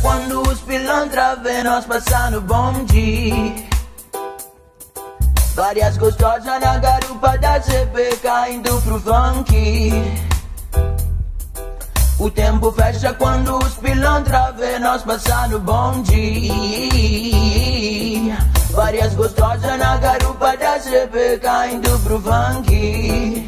quando os pilantra vê nós passando bom dia. Várias gostosas na garupa da CP caindo pro funk. O tempo fecha quando os pilantra vê nós passando bom dia. Várias gostosas na garupa da CP caindo pro funk.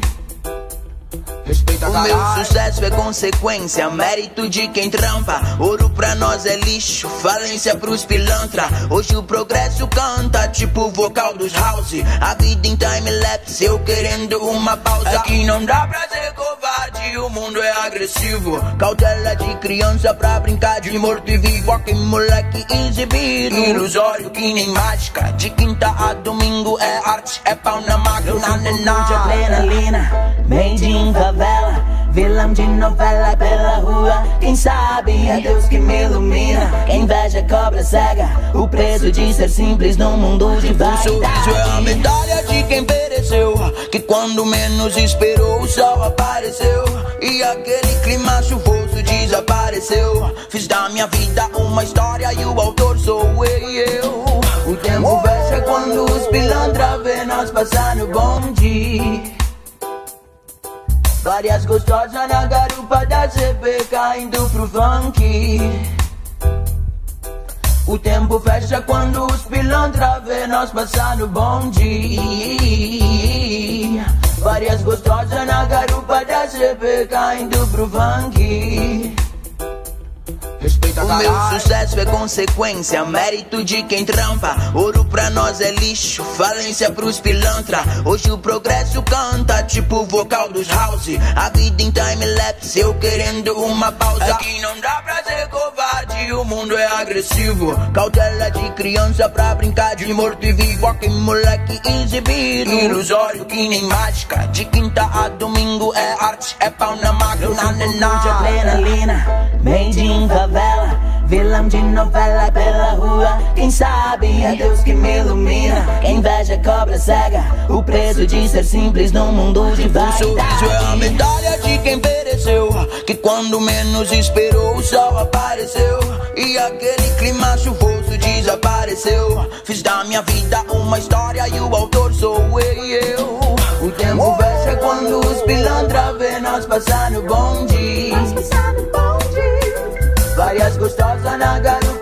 O meu sucesso é consequência, mérito de quem trampa. Ouro pra nós é lixo, falência pros pilantra. Hoje o progresso canta, tipo o vocal dos house. A vida em time-lapse, eu querendo uma pausa. Aqui não dá pra ser covarde, o mundo é agressivo. Cautela de criança pra brincar de morto e vivo. Aqui moleque exibido, ilusório que nem mágica. De quinta a domingo é arte, é pau na máquina. De adrenalina, made in favela. Vilão de novela pela rua. Quem sabe é Deus que me ilumina. Quem inveja cobra cega, o preço de ser simples num mundo de vaidade. O sorriso é a medalha de quem pereceu, que quando menos esperou o sol apareceu. E aquele clima chuvoso desapareceu. Fiz da minha vida uma história e o autor sou eu. O tempo fecha quando os pilantra vê nós passando bom dia. Várias gostosas na garupa da CP caindo pro funk. O tempo fecha quando os pilantra vê nós passando bom dia. Várias gostosas na garupa da CP caindo pro funk. O meu sucesso é consequência, mérito de quem trampa. Ouro pra nós é lixo, falência pros pilantra. Hoje o progresso canta, tipo o vocal dos house. A vida em time-lapse, eu querendo uma pausa. Aqui não dá pra ser covarde, o mundo é agressivo. Cautela de criança pra brincar de morto e vivo. Aqui moleque exibido, ilusório que nem mágica. De quinta a domingo é arte, é pau na máquina. De adrenalina, made in favela. Vilão de novela pela rua. Quem sabe é Deus que me ilumina. Quem inveja cobra cega, o preço de ser simples num mundo de vaidade. O sorriso é a medalha de quem pereceu, que quando menos esperou o sol apareceu. E aquele clima chuvoso desapareceu. Fiz da minha vida uma história e o autor sou eu. O tempo fecha quando os pilantra vê nós passando bom dia. Passando bom dia. Várias gostosas na garupa